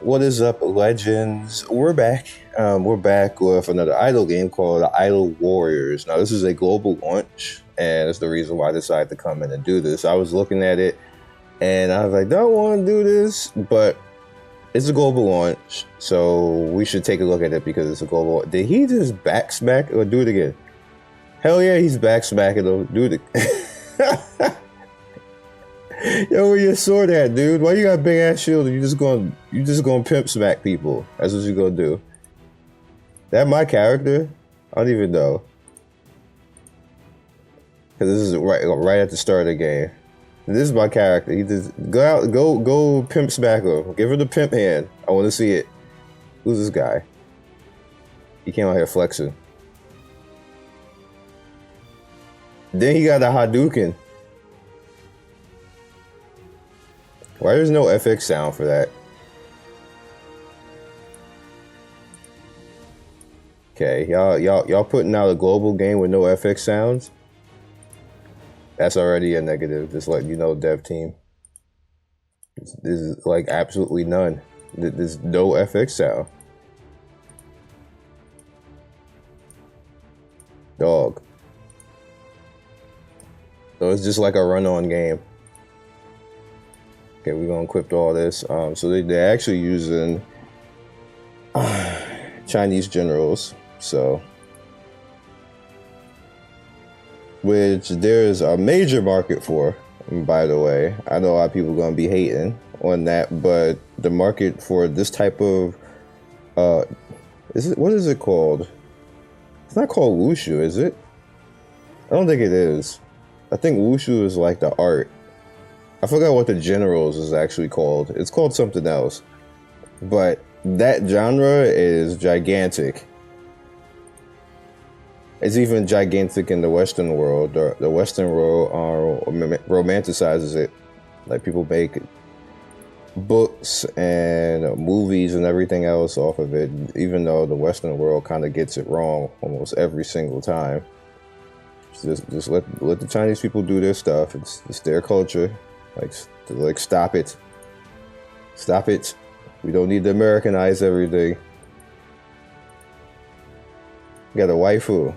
What is up, legends? We're back. We're back with another Idle game called Idle Warriors. Now, this is a global launch, and it's the reason why I decided to come in and do this. I was looking at it, and I was like, don't want to do this, but it's a global launch, so we should take a look at it because it's a global. Did he just back smack or do it again? Hell yeah, he's back smacking though. Do it. Yo, where your sword at, dude? Why you got a big ass shield and you just gonna pimp smack people? That's what you gonna do. That my character? I don't even know. Cause this is right at the start of the game. This is my character. He just go pimp smack her. Give her the pimp hand. I want to see it. Who's this guy? He came out here flexing. Then he got a Hadouken. Why there's no FX sound for that? Okay, y'all putting out a global game with no FX sounds? That's already a negative, just letting you know, dev team. This is like absolutely none. There's no FX sound. Dog. So it's just like a run-on game. Okay, we're gonna equip all this. So they're actually using Chinese generals. So, which there's a major market for. By the way, I know a lot of people are gonna be hating on that, but the market for this type of what is it called? It's not called wushu, is it? I don't think it is. I think wushu is like the art. I forgot what the generals is actually called. It's called something else. But that genre is gigantic. It's even gigantic in the Western world. The Western world romanticizes it. Like people make books and movies and everything else off of it, even though the Western world kind of gets it wrong almost every single time. Just let the Chinese people do their stuff. It's their culture. Like stop it. Stop it. We don't need to Americanize everything. We got a waifu.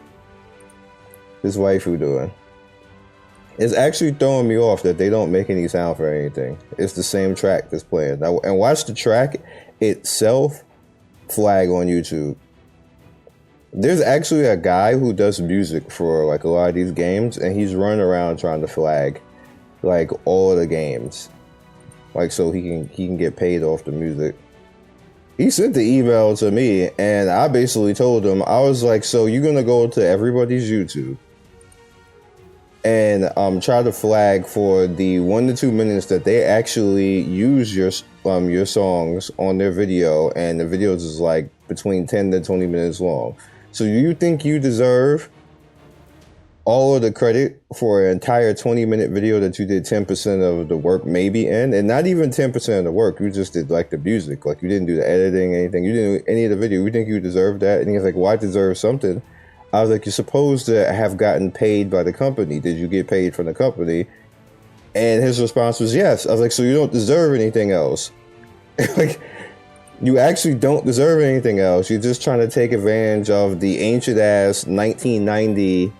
This waifu doing? It's actually throwing me off that they don't make any sound for anything. It's the same track that's playing. Now, and watch the track itself flag on YouTube. There's actually a guy who does music for like a lot of these games, and he's running around trying to flag like all the games, like so he can get paid off the music. He sent the email to me, and I basically told him, I was like, so you're gonna go to everybody's YouTube and try to flag for the 1 to 2 minutes that they actually use your songs on their video, and the videos is like between 10 to 20 minutes long. So you think you deserve all of the credit for an entire 20-minute video that you did 10% of the work maybe in, and not even 10% of the work, you just did like the music, like you didn't do the editing, anything, you didn't do any of the video, you think you deserve that? And he's like, well, I deserve something. I was like, you're supposed to have gotten paid by the company. Did you get paid from the company? And his response was yes. I was like, so you don't deserve anything else. Like, you actually don't deserve anything else. You're just trying to take advantage of the ancient ass 1990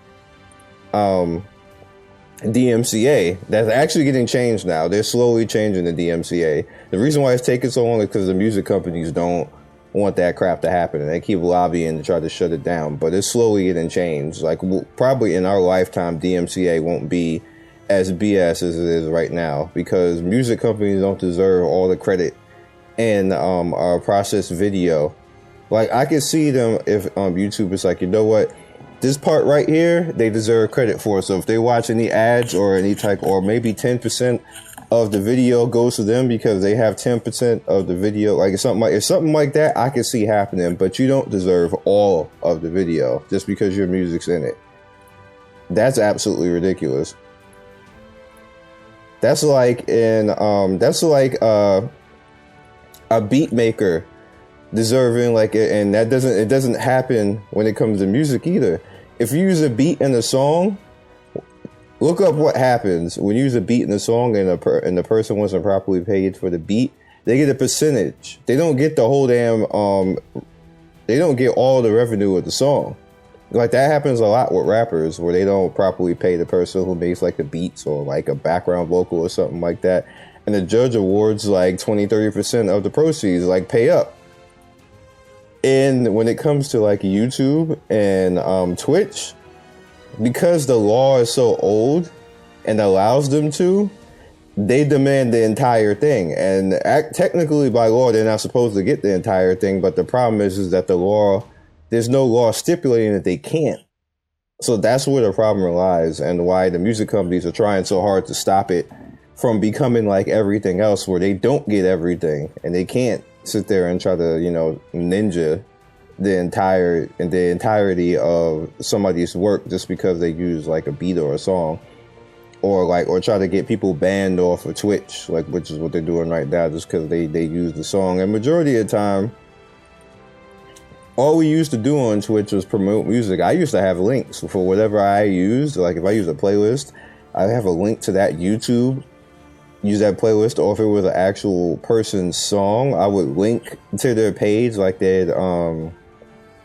DMCA that's actually getting changed now. They're slowly changing the DMCA. The reason why it's taking so long is because the music companies don't want that crap to happen, and they keep lobbying to try to shut it down. But it's slowly getting changed. Like probably in our lifetime, DMCA won't be as BS as it is right now, because music companies don't deserve all the credit in our processed video. Like I could see them if YouTube is like, you know what? This part right here, they deserve credit for. So if they watch any ads or any type, or maybe 10% of the video goes to them because they have 10% of the video, like something like that, I can see happening. But you don't deserve all of the video just because your music's in it. That's absolutely ridiculous. That's like a beat maker deserving and it doesn't happen when it comes to music either. If you use a beat in a song, look up what happens when you use a beat in a song and the person wasn't properly paid for the beat. They get a percentage. They don't get the whole damn. They don't get all the revenue of the song. Like that happens a lot with rappers where they don't properly pay the person who makes like the beats or like a background vocal or something like that. And the judge awards like 20-30% of the proceeds, like pay up. And when it comes to like YouTube and Twitch, because the law is so old and allows them to, they demand the entire thing. And technically by law, they're not supposed to get the entire thing. But the problem is that there's no law stipulating that they can't. So that's where the problem lies and why the music companies are trying so hard to stop it from becoming like everything else where they don't get everything and they can't sit there and try to, ninja the entirety of somebody's work just because they use like a beat or a song or try to get people banned off of Twitch, like, which is what they're doing right now just because they use the song. And majority of the time, all we used to do on Twitch was promote music. I used to have links for whatever I used. Like if I use a playlist, I have a link to that YouTube, use that playlist, or if it was an actual person's song, I would link to their page, like their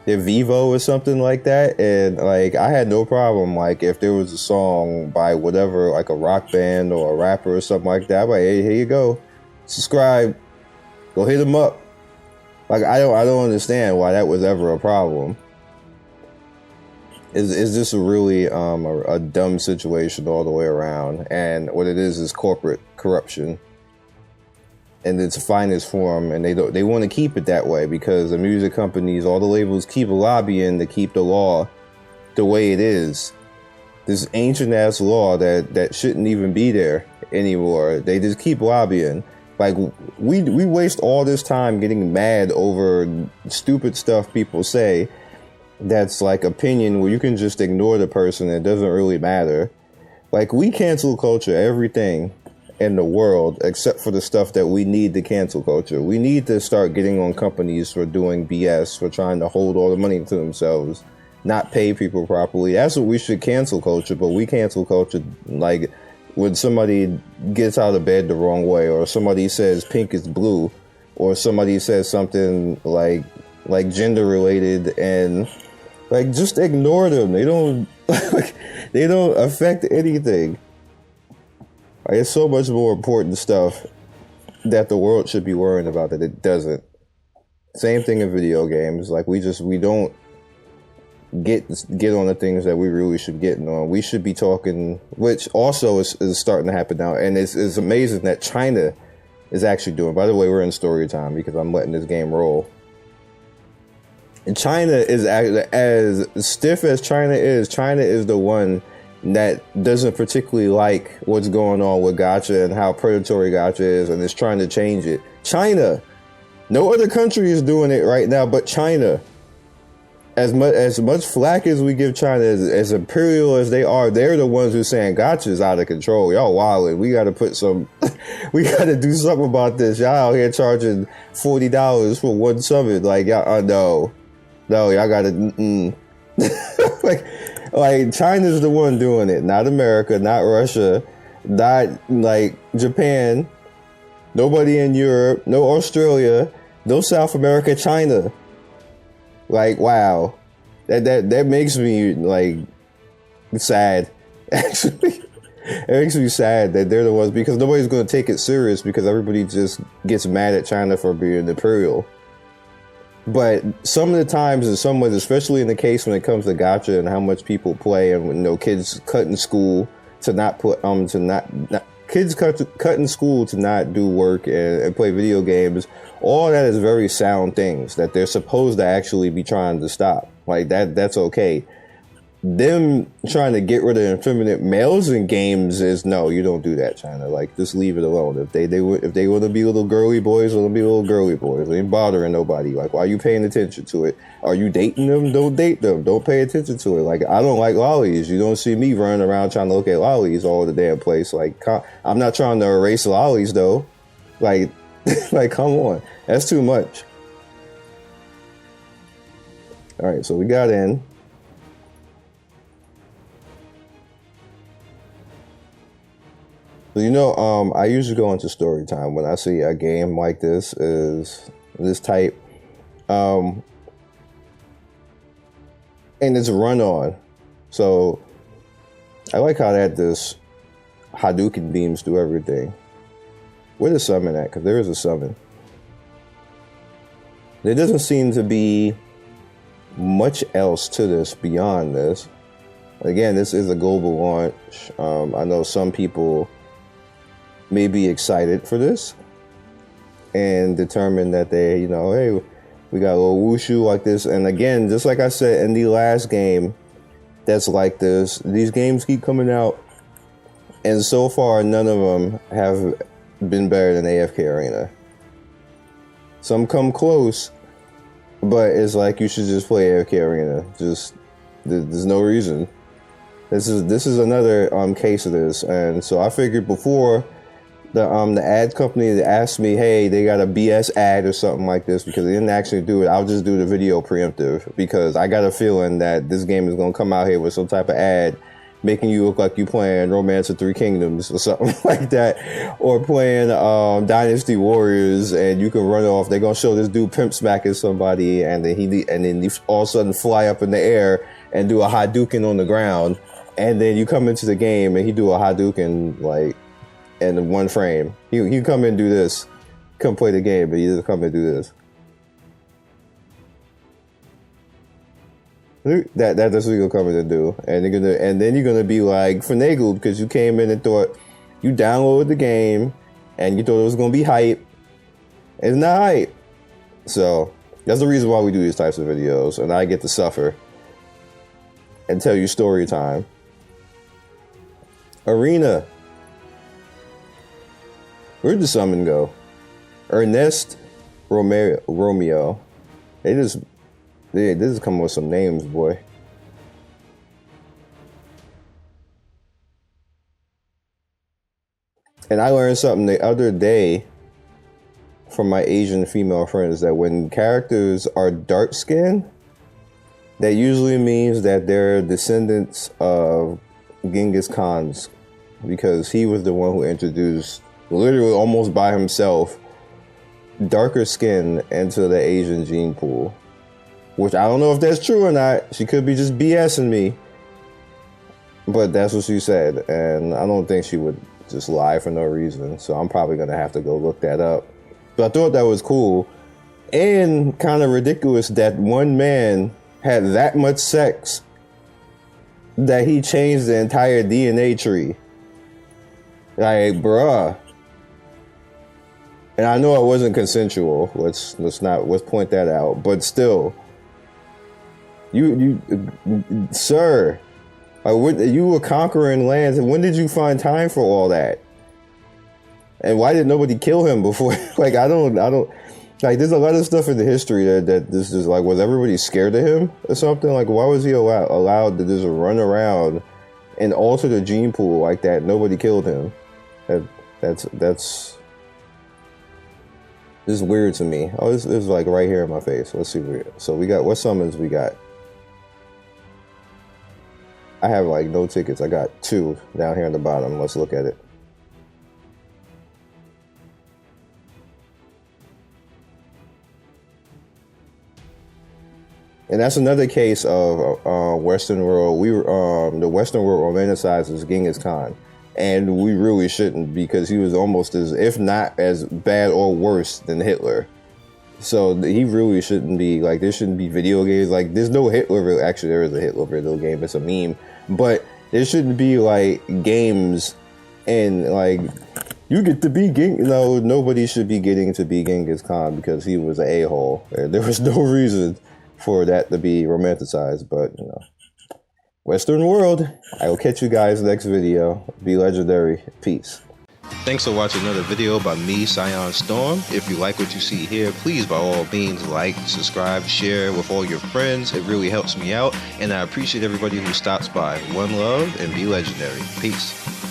Vivo or something like that. And like I had no problem, like if there was a song by whatever, like a rock band or a rapper or something like that, I'm like, hey, here you go, subscribe, go hit them up. Like I don't understand why that was ever a problem. It's just a really a dumb situation all the way around, and what it is corporate corruption in its finest form, and they want to keep it that way because the music companies, all the labels keep lobbying to keep the law the way it is. This ancient ass law that shouldn't even be there anymore. They just keep lobbying. Like we waste all this time getting mad over stupid stuff people say that's like opinion where you can just ignore the person. It doesn't really matter. Like we cancel culture everything in the world except for the stuff that we need to cancel culture. We need to start getting on companies for doing BS, for trying to hold all the money to themselves, not pay people properly. That's what we should cancel culture. But we cancel culture like when somebody gets out of bed the wrong way, or somebody says pink is blue, or somebody says something like gender related, and like just ignore them. They don't they don't affect anything. Like, it's so much more important stuff that the world should be worrying about that it doesn't. Same thing in video games. Like we don't get on the things that we really should get on. We should be talking, which also is starting to happen now, and it's amazing that China is actually doing. By the way, we're in story time because I'm letting this game roll. And China is as stiff as China is the one that doesn't particularly like what's going on with gacha and how predatory gacha is, and is trying to change it. China, no other country is doing it right now but China. As much flack as we give China, as imperial as they are, they're the ones who saying gacha is out of control. Y'all wildin'. We got to put some, we got to do something about this. Y'all out here charging $40 for one summon. Like y'all, no, y'all got to. like China's the one doing it, not America, not Russia, not like Japan, nobody in Europe, no Australia, no South America, China. Like, wow, that makes me like sad. Actually, it makes me sad that they're the ones, because nobody's going to take it serious because everybody just gets mad at China for being imperial. But some of the times, in some ways, especially in the case when it comes to gacha and how much people play, and kids cutting school to not put kids cutting school to not do work and play video games. All that is very sound things that they're supposed to actually be trying to stop. Like that's okay. Them trying to get rid of effeminate males in games is no, you don't do that, China. Like, just leave it alone. If they want to be little girly boys, let them be little girly boys. They ain't bothering nobody. Like, why are you paying attention to it? Are you dating them? Don't date them. Don't pay attention to it. Like, I don't like lollies. You don't see me running around trying to look at lollies all over the damn place. Like, I'm not trying to erase lollies though. Like, like, come on, that's too much. All right, so we got in. So, I usually go into story time when I see a game like this is this type, and it's a run on. So I like how that this Hadouken beams do everything. Where the summon at? Because there is a summon. There doesn't seem to be much else to this beyond this. Again, this is a global launch. I know some people may be excited for this and determined that they, hey, we got a little wushu like this. And again, just like I said in the last game that's like this, these games keep coming out, and so far none of them have been better than AFK Arena. Some come close, but it's like you should just play AFK Arena. Just there's no reason. This is another case of this, and so I figured before the ad company asked me, hey, they got a BS ad or something like this, because they didn't actually do it. I'll just do the video preemptive, because I got a feeling that this game is gonna come out here with some type of ad making you look like you playing Romance of Three Kingdoms or something like that, or playing Dynasty Warriors, and you can run off. They're gonna show this dude pimp smacking somebody, and then he all of a sudden fly up in the air and do a Hadouken on the ground, and then you come into the game and he do a Hadouken like in one frame. You come in and do this, come play the game, but you just come and do this. That's what you're coming to do, and then you're gonna be like finagled because you came in and thought you downloaded the game and you thought it was gonna be hype. It's not hype. So that's the reason why we do these types of videos, and I get to suffer and tell you story time. Arena. Where'd the summon go? Ernest Romeo. They just come with some names, boy. And I learned something the other day from my Asian female friends, that when characters are dark skinned, that usually means that they're descendants of Genghis Khan's, because he was the one who introduced, literally almost by himself, darker skin into the Asian gene pool. Which I don't know if that's true or not. She could be just BSing me. But that's what she said. And I don't think she would just lie for no reason. So I'm probably going to have to go look that up. But I thought that was cool. And kind of ridiculous that one man had that much sex that he changed the entire DNA tree. Like, bruh. And I know it wasn't consensual. Let's point that out. But still, you sir, you were conquering lands, and when did you find time for all that? And why did nobody kill him before? Like, I don't like. There's a lot of stuff in the history that this is like, was everybody scared of him or something? Like, why was he allowed to just run around and alter the gene pool like that? Nobody killed him. That's this is weird to me. Oh, this is like right here in my face. Let's see. So we got, what summons we got? I have like no tickets. I got 2 down here on the bottom. Let's look at it. And that's another case of Western world. The Western world romanticizes Genghis Khan, and we really shouldn't, because he was almost as, if not as bad or worse than Hitler. So he really shouldn't be, like, there shouldn't be video games. Like, there's no Hitler, actually there is a Hitler video game, it's a meme. But there shouldn't be, like, games and, like, you get to be nobody should be getting to be Genghis Khan because he was an a-hole. There was no reason for that to be romanticized, but, Western world. I will catch you guys next video. Be legendary. Peace. Thanks for watching another video by me, Scion Storm. If you like what you see here, please by all means like, subscribe, share with all your friends. It really helps me out, and I appreciate everybody who stops by. One love and be legendary. Peace.